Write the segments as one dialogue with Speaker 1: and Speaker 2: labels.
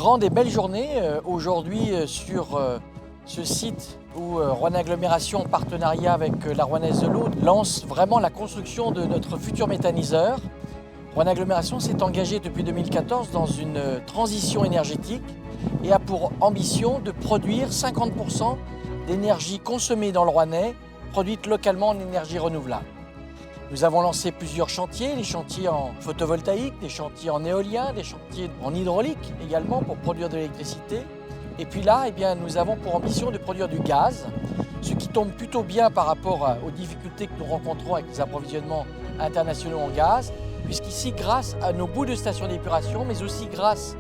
Speaker 1: Grande et belle journée aujourd'hui sur ce site où Roanne Agglomération, en partenariat avec la Rouennaise de l'Eau, lance vraiment la construction de notre futur méthaniseur. Roanne Agglomération s'est engagée depuis 2014 dans une transition énergétique et a pour ambition de produire 50% d'énergie consommée dans le Rouennais, produite localement en énergie renouvelable. Nous avons lancé plusieurs chantiers, des chantiers en photovoltaïque, des chantiers en éolien, des chantiers en hydraulique également pour produire de l'électricité. Et puis là, nous avons pour ambition de produire du gaz, ce qui tombe plutôt bien par rapport aux difficultés que nous rencontrons avec les approvisionnements internationaux en gaz, puisqu'ici, grâce à nos bouts de stations d'épuration, mais aussi grâce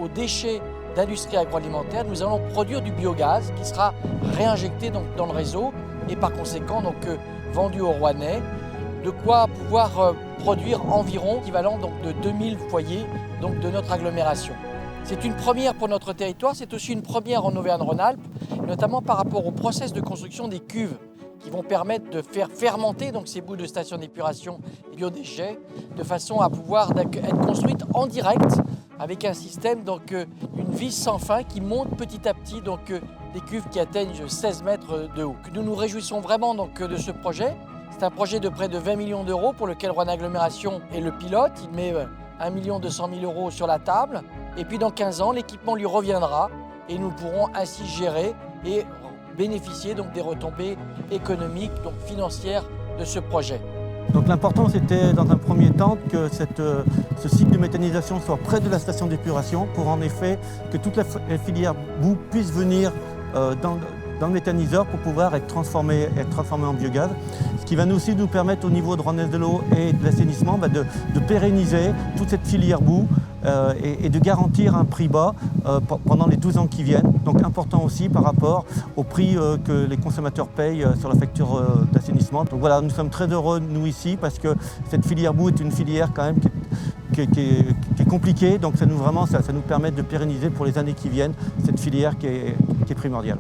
Speaker 1: aux déchets d'industrie agroalimentaire, nous allons produire du biogaz qui sera réinjecté dans le réseau et par conséquent vendu aux Rouennais. De quoi pouvoir produire environ l'équivalent de 2000 foyers de notre agglomération. C'est une première pour notre territoire, c'est aussi une première en Auvergne-Rhône-Alpes, notamment par rapport au process de construction des cuves qui vont permettre de faire fermenter ces bouts de stations d'épuration et biodéchets de façon à pouvoir être construites en direct avec un système, une vis sans fin qui monte petit à petit, des cuves qui atteignent 16 mètres de haut. Nous nous réjouissons vraiment de ce projet. C'est un projet de près de 20 millions d'euros pour lequel Roanne Agglomération est le pilote. Il met 1 200 000 € sur la table. Et puis dans 15 ans, l'équipement lui reviendra et nous pourrons ainsi gérer et bénéficier des retombées économiques, financières de ce projet.
Speaker 2: Donc l'important c'était dans un premier temps que ce site de méthanisation soit près de la station d'épuration pour en effet que toute la filière boue puisse venir dans le méthaniseur pour pouvoir être transformé en biogaz. Ce qui va aussi nous permettre au niveau de Rouennaise de l'Eau et de l'assainissement de pérenniser toute cette filière boue et de garantir un prix bas pendant les 12 ans qui viennent. Donc important aussi par rapport au prix que les consommateurs payent sur la facture d'assainissement. Donc voilà, nous sommes très heureux nous ici parce que cette filière boue est une filière quand même qui est compliquée. Donc ça nous permet de pérenniser pour les années qui viennent cette filière qui est primordiale.